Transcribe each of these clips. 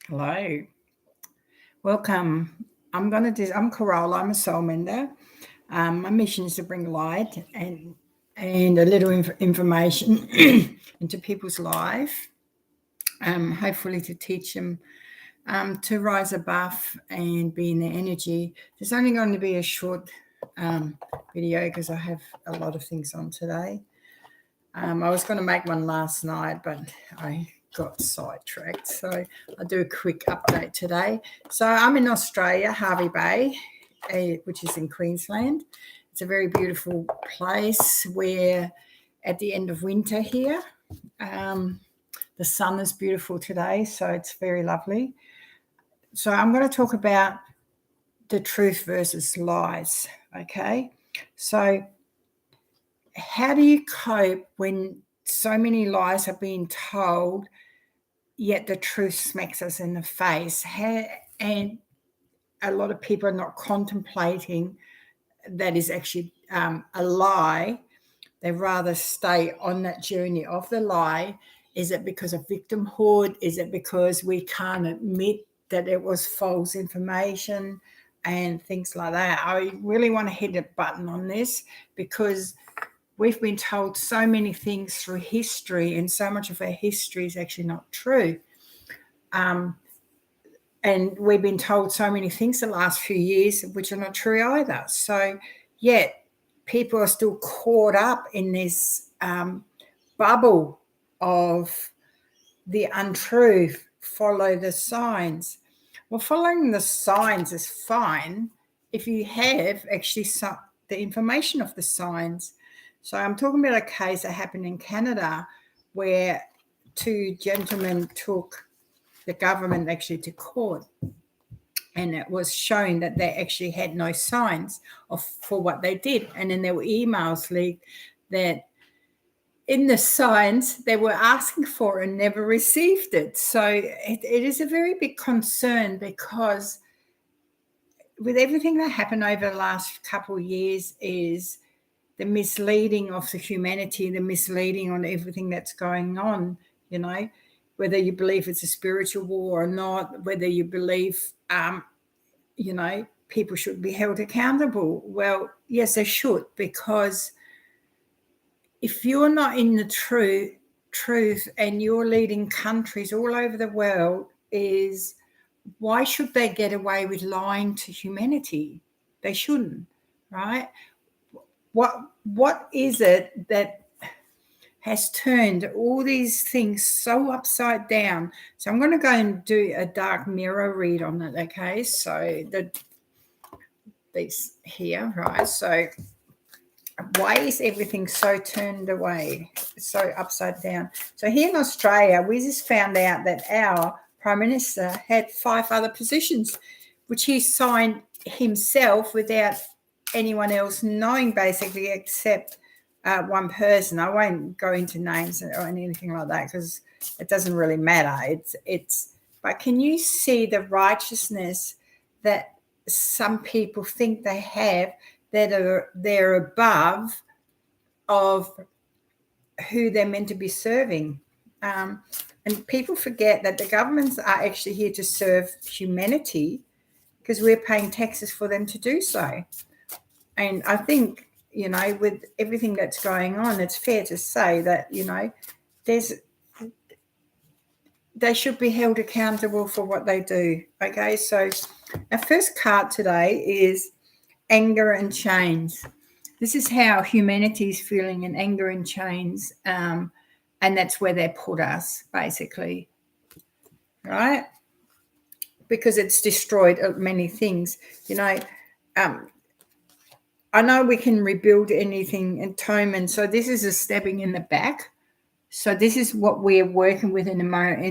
Hello, welcome. I'm Carola. I'm a soul mender. My mission is to bring light and a little information into people's life. Hopefully to teach them to rise above and be in their energy. There's only going to be a short video because I have a lot of things on today. I was going to make one last night, but I got sidetracked. So I'll do a quick update today. So I'm in Australia, Hervey Bay, which is in Queensland. It's a very beautiful place. We're at the end of winter here. The sun is beautiful today, so it's very lovely. So I'm going to talk about the truth versus lies, okay? So how do you cope when so many lies are being told, yet the truth smacks us in the face? And a lot of people are not contemplating that is actually a lie. They rather stay on that journey of the lie. Is it because of victimhood? Is it because we can't admit that it was false information and things like that? I really want to hit a button on this because we've been told so many things through history, and so much of our history is actually not true. And we've been told so many things the last few years which are not true either. So, yet people are still caught up in this bubble of the untruth. Follow the signs. Well, following the signs is fine if you have actually the information of the signs. So I'm talking about a case that happened in Canada where two gentlemen took the government actually to court, and it was shown that they actually had no signs for what they did. And then there were emails leaked that in the signs they were asking for and never received it. So it is a very big concern, because with everything that happened over the last couple of years is the misleading of the humanity, the misleading on everything that's going on, whether you believe it's a spiritual war or not, whether you believe, people should be held accountable. Well, yes, they should, because if you're not in the truth and you're leading countries all over the world, is why should they get away with lying to humanity? They shouldn't, right? What is it that has turned all these things so upside down? So I'm going to go and do a dark mirror read on it, okay? So these here, right? So why is everything so turned away, so upside down? So here in Australia, we just found out that our Prime Minister had 5 other positions, which he signed himself without anyone else knowing, basically, except one person. I won't go into names or anything like that because it doesn't really matter. But can you see the righteousness that some people think they have, that they're above of who they're meant to be serving? And people forget that the governments are actually here to serve humanity, because we're paying taxes for them to do so. And I think, with everything that's going on, it's fair to say that, they should be held accountable for what they do. Okay, so our first card today is anger and chains. This is how humanity is feeling, in anger and chains, and that's where they put us, basically, right? Because it's destroyed many things. I know we can rebuild anything, atonement. So this is a stabbing in the back. So this is what we're working with in a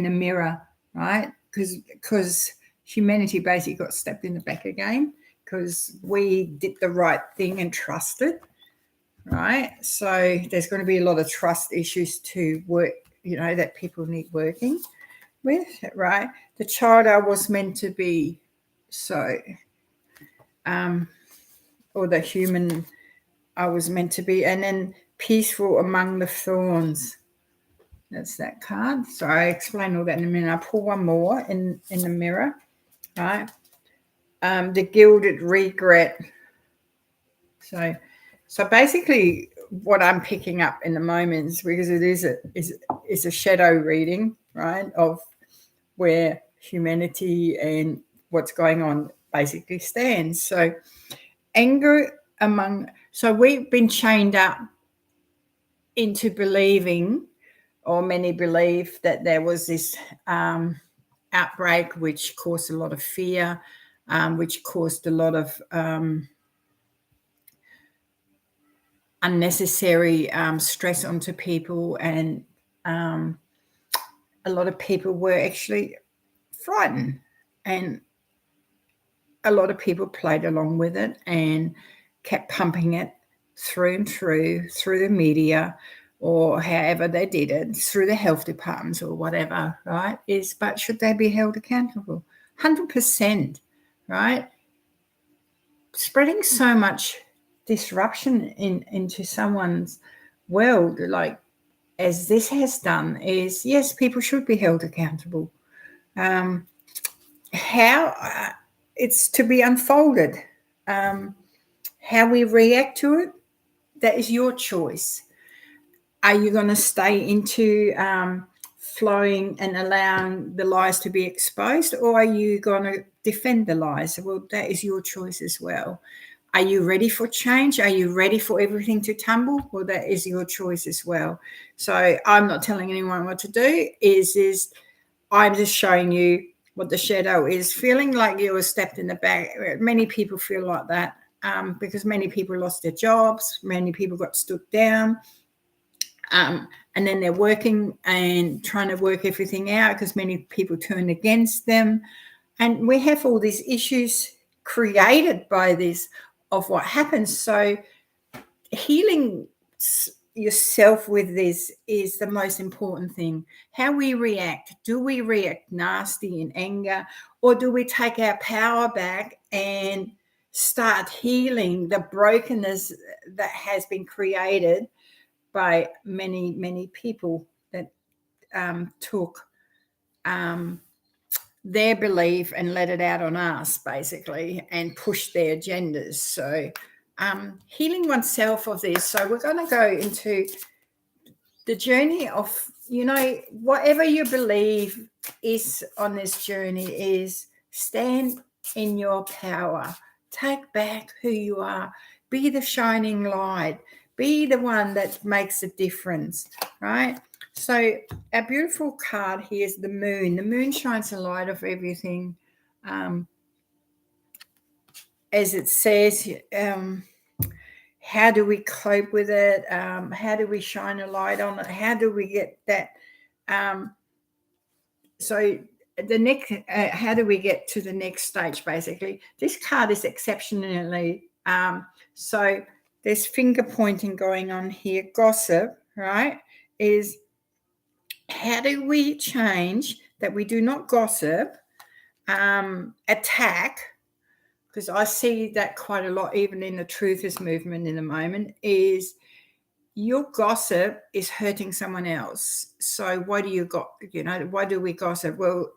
mirror, right? Because humanity basically got stabbed in the back again, because we did the right thing and trusted, right? So there's going to be a lot of trust issues to work, that people need working with, right? The child I was meant to be, so, or the human I was meant to be, and then peaceful among the thorns. That's that card. So I explain all that in a minute. I pull one more in the mirror, right? The Gilded Regret. So basically what I'm picking up in the moment is, because it is a shadow reading, right, of where humanity and what's going on basically stands. So anger so we've been chained up into believing, or many believe, that there was this outbreak which caused a lot of fear, which caused a lot of unnecessary stress onto people, and a lot of people were actually frightened, and a lot of people played along with it and kept pumping it through and through the media, or however they did it, through the health departments or whatever, right? But should they be held accountable? 100%, right? Spreading so much disruption into someone's world, like as this has done, is, yes, people should be held accountable. How it's to be unfolded. How we react to it, that is your choice. Are you going to stay into flowing and allowing the lies to be exposed, or are you going to defend the lies? Well, that is your choice as well. Are you ready for change? Are you ready for everything to tumble? Well, that is your choice as well. So I'm not telling anyone what to do. I'm just showing you what the shadow is. Feeling like you were stepped in the back. Many people feel like that because many people lost their jobs. Many people got stood down. And then they're working and trying to work everything out because many people turned against them. And we have all these issues created by this, of what happens. So healing yourself with this is the most important thing. How we react. Do we react nasty in anger, or do we take our power back and start healing the brokenness that has been created by many people that took their belief and let it out on us, basically, and push their agendas. So healing oneself of this. So we're going to go into the journey of, whatever you believe is on this journey, is stand in your power. Take back who you are. Be the shining light. Be the one that makes a difference, right? So our beautiful card here is the moon. The moon shines the light of everything. As it says, how do we cope with it? How do we shine a light on it? How do we get that? So the next, how do we get to the next stage, basically? This card is exceptionally, so there's finger pointing going on here. Gossip, right, is how do we change that we do not gossip, attack, because I see that quite a lot, even in the truthers movement in the moment, is your gossip is hurting someone else. So why do we gossip? Well,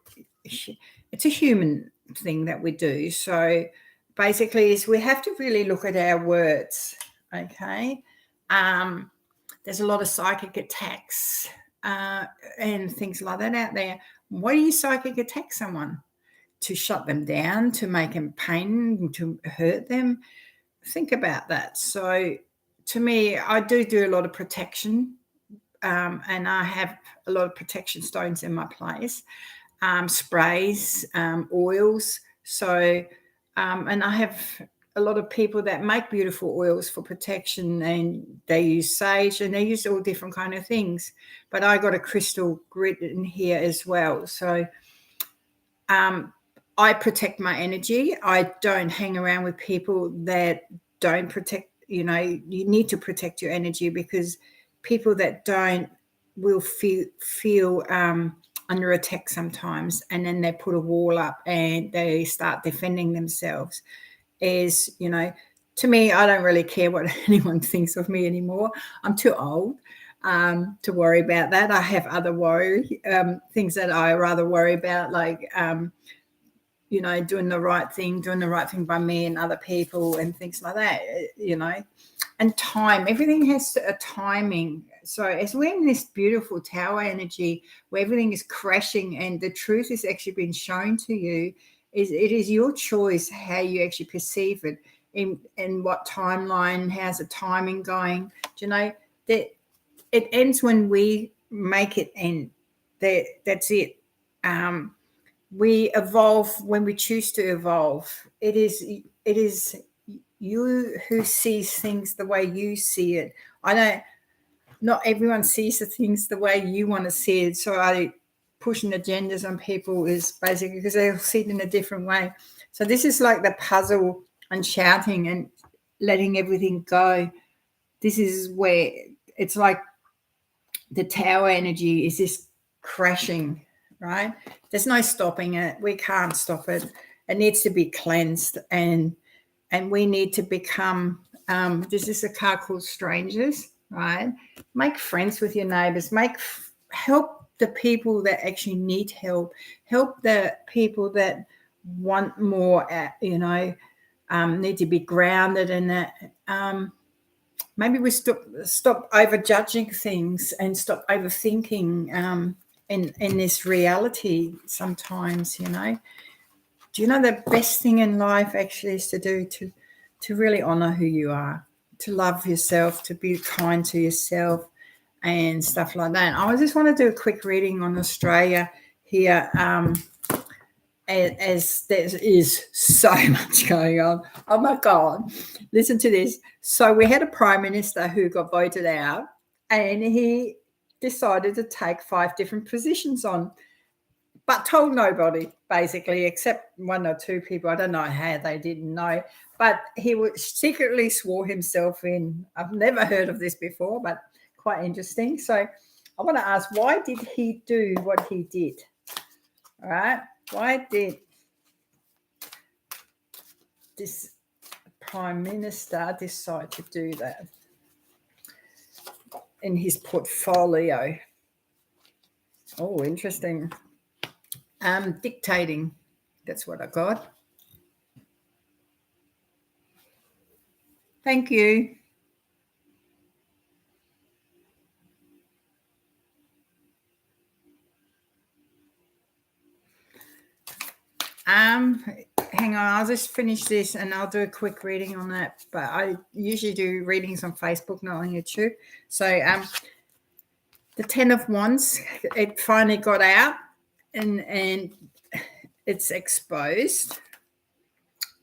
it's a human thing that we do. So basically is we have to really look at our words, okay? There's a lot of psychic attacks and things like that out there. Why do you psychic attack someone? To shut them down, to make them pain, to hurt them? Think about that. So to me, I do a lot of protection, and I have a lot of protection stones in my place, sprays, oils. So, and I have a lot of people that make beautiful oils for protection, and they use sage, and they use all different kind of things. But I got a crystal grit in here as well. So I protect my energy. I don't hang around with people that don't protect. You need to protect your energy, because people that don't will feel under attack sometimes, and then they put a wall up and they start defending themselves. To me, I don't really care what anyone thinks of me anymore. I'm too old. to worry about that. I have other things that I rather worry about, like doing the right thing by me and other people and things like that, and time. Everything has a timing. So as we're in this beautiful tower energy where everything is crashing and the truth is actually being shown to you, it is your choice how you actually perceive it, in what timeline, how's the timing going. Do you know that it ends when we make it end? That's it. We evolve when we choose to evolve. It is you who sees things the way you see it. Not everyone sees the things the way you want to see it. So I pushing agendas on people is basically because they'll see it in a different way. So this is like the puzzle and shouting and letting everything go. This is where it's like the tower energy is just crashing, right? There's no stopping it. We can't stop it. It needs to be cleansed, and we need to become, this is a card called Strangers, right? Make friends with your neighbors. Help the people that actually need help. Help the people that want more, need to be grounded in that. Maybe we stop over judging things and stop overthinking in this reality sometimes, Do you know the best thing in life actually is to really honor who you are, to love yourself, to be kind to yourself and stuff like that. I just want to do a quick reading on Australia here, as there is so much going on. Oh my God, listen to this. So we had a prime minister who got voted out, and he decided to take 5 different positions on, but told nobody, basically, except 1 or 2 people. I don't know how they didn't know, but he secretly swore himself in. I've never heard of this before, but quite interesting. So I want to ask, why did he do what he did? All right. Why did this prime minister decide to do that in his portfolio? Oh, interesting. Dictating. That's what I got. Thank you. Hang on, I'll just finish this and I'll do a quick reading on that. But I usually do readings on Facebook, not on YouTube. So the 10 of Wands, it finally got out and it's exposed.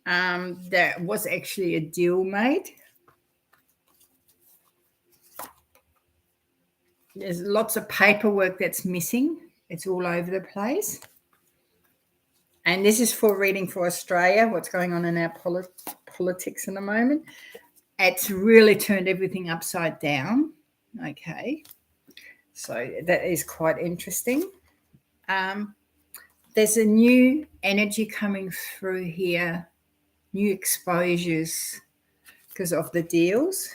There was actually a deal made. There's lots of paperwork that's missing. It's all over the place. And this is for reading for Australia, what's going on in our politics in the moment. It's really turned everything upside down. Okay. So that is quite interesting. There's a new energy coming through here, new exposures because of the deals.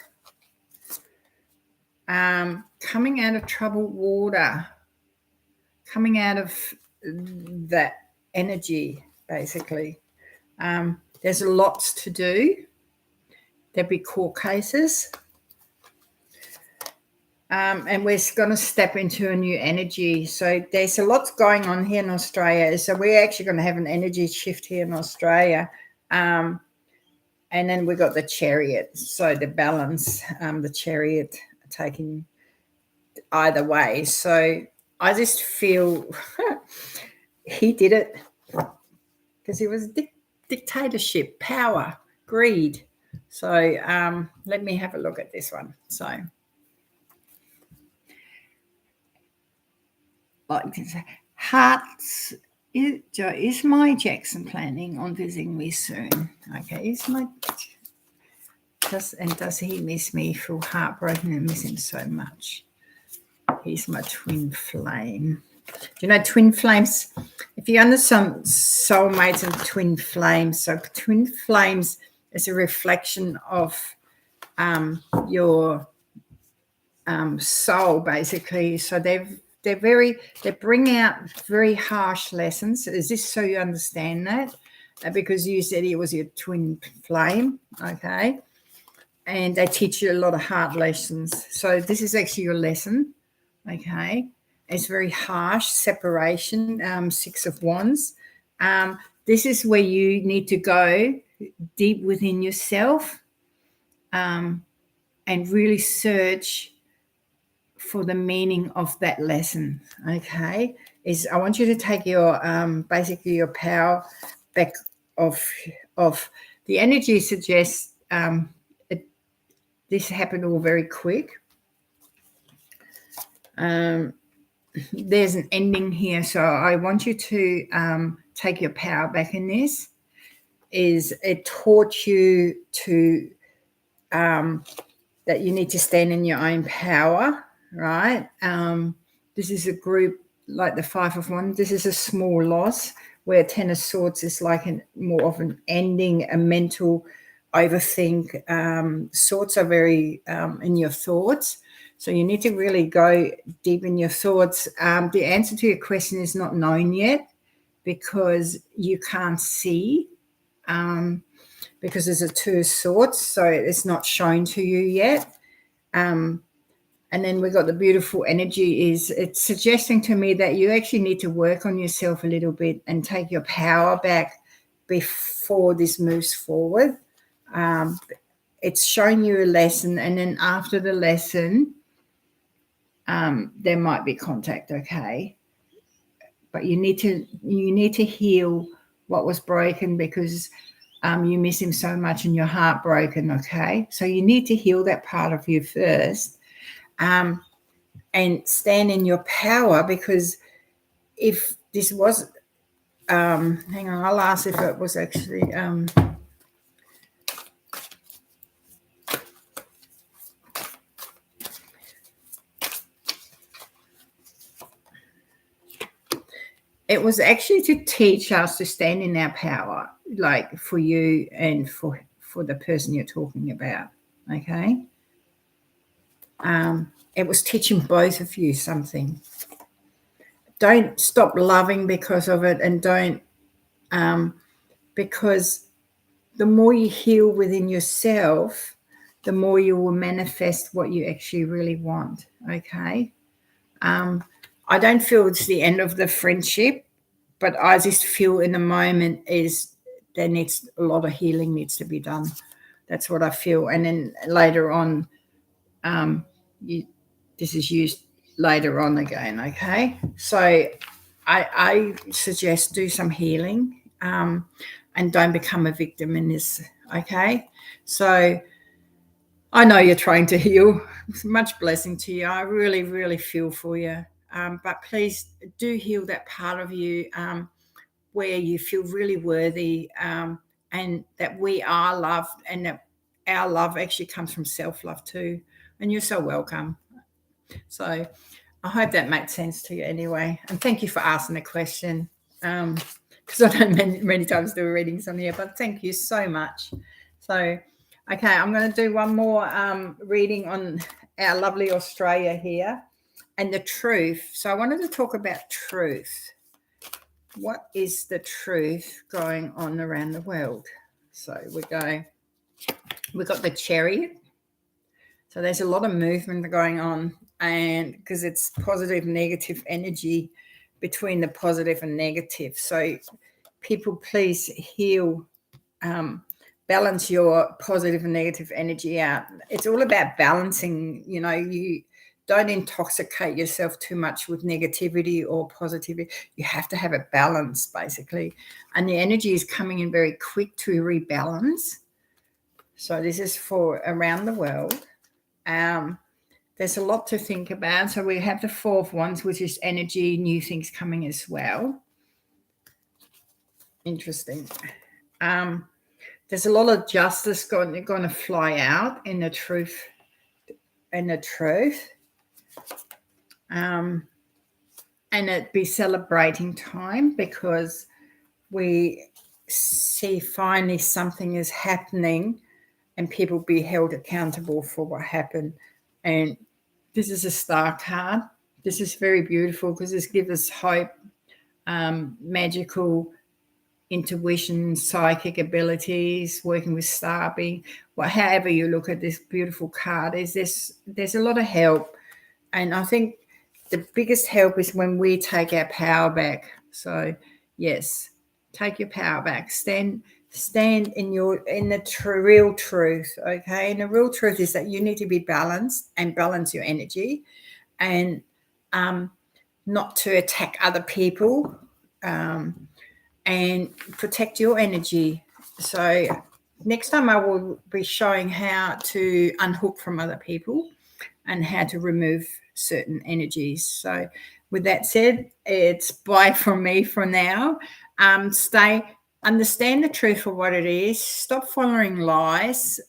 Coming out of troubled water, coming out of that energy, basically. There's lots to do. There'll be court cases. And we're going to step into a new energy. So there's a lot going on here in Australia. So we're actually going to have an energy shift here in Australia. And then we got the Chariot. So the balance, the Chariot taking either way. So I just feel he did it because he was dictatorship, power, greed. So let me have a look at this one. So like to say, Hearts, is my Jackson planning on visiting me soon? Okay, does he miss me? Feel heartbroken and miss him so much. He's my twin flame. Do you know twin flames? If you understand soulmates and twin flames, so twin flames is a reflection of your soul, basically. So they bring out very harsh lessons. Is this so you understand that? Because you said he was your twin flame, okay? And they teach you a lot of hard lessons. So this is actually your lesson, okay? It's very harsh separation, 6 of Wands. This is where you need to go deep within yourself and really search for the meaning of that lesson, okay? I want you to take your basically your power back of the energy suggests this happened all very quick. There's an ending here, so I want you to take your power back in this. It taught you to that you need to stand in your own power, right? This is a group like the 5 of Wands. This is a small loss, where 10 of Swords is like more of an ending, a mental overthink. Swords are very in your thoughts. So you need to really go deep in your thoughts. The answer to your question is not known yet because you can't see, because there's a 2 of Swords, so it's not shown to you yet. And then we got the beautiful energy it's suggesting to me that you actually need to work on yourself a little bit and take your power back before this moves forward. It's showing you a lesson, and then after the lesson, there might be contact, okay? But you need to heal what was broken because you miss him so much and you're heartbroken, okay? So you need to heal that part of you first. And stand in your power, because if this was hang on, I'll ask if it was actually it was actually to teach us to stand in our power, like for you and for the person you're talking about, okay? It was teaching both of you something. Don't stop loving because of it, and don't because the more you heal within yourself, the more you will manifest what you actually really want, okay? I don't feel it's the end of the friendship, but I just feel in the moment is there needs a lot of healing needs to be done. That's what I feel. And then later on, this is used later on again, okay? So I suggest do some healing and don't become a victim in this, okay? So I know you're trying to heal. Much blessing to you. I really, really feel for you. But please do heal that part of you where you feel really worthy, and that we are loved, and that our love actually comes from self-love too. And you're so welcome. So I hope that makes sense to you anyway. And thank you for asking the question, because I don't many times do readings on here, but thank you so much. So, okay, I'm going to do one more reading on our lovely Australia here and the truth. So I wanted to talk about truth. What is the truth going on around the world? So we've got the Chariot. So there's a lot of movement going on, and because it's positive, negative energy between the positive and negative. So people, please heal, balance your positive and negative energy out. It's all about balancing. You don't intoxicate yourself too much with negativity or positivity. You have to have a balance, basically. And the energy is coming in very quick to rebalance. So this is for around the world. There's a lot to think about. So we have the 4 of Wands, which is energy, new things coming as well. Interesting. There's a lot of justice going to fly out in the truth. And it be celebrating time, because we see finally something is happening and people be held accountable for what happened. And This is a star card. This is very beautiful because this gives us hope, magical intuition, psychic abilities, working with star being, however you look at this beautiful card, there's a lot of help. And I think the biggest help is when we take our power back. So yes, take your power back. Stand in the real truth. Okay. And the real truth is that you need to be balanced and balance your energy, and not to attack other people, and protect your energy. So next time I will be showing how to unhook from other people and how to remove certain energies. So with that said, it's bye from me for now. Understand the truth for what it is. Stop following lies.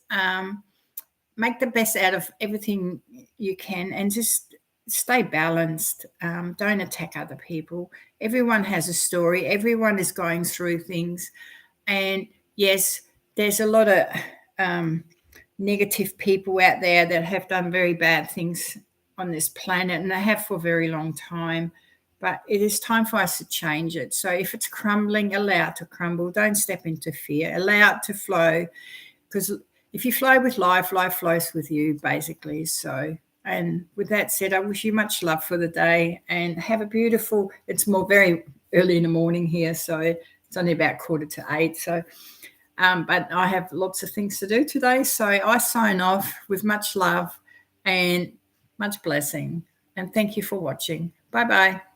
Make the best out of everything you can, and just stay balanced. Don't attack other people. Everyone has a story. Everyone is going through things. And yes, there's a lot of negative people out there that have done very bad things on this planet, and they have for a very long time. But it is time for us to change it. So if it's crumbling, allow it to crumble. Don't step into fear. Allow it to flow, because if you flow with life, life flows with you, basically. So, and with that said, I wish you much love for the day, and have a beautiful, it's very early in the morning here, so it's only about 7:45. So, but I have lots of things to do today. So I sign off with much love and much blessing. And thank you for watching. Bye-bye.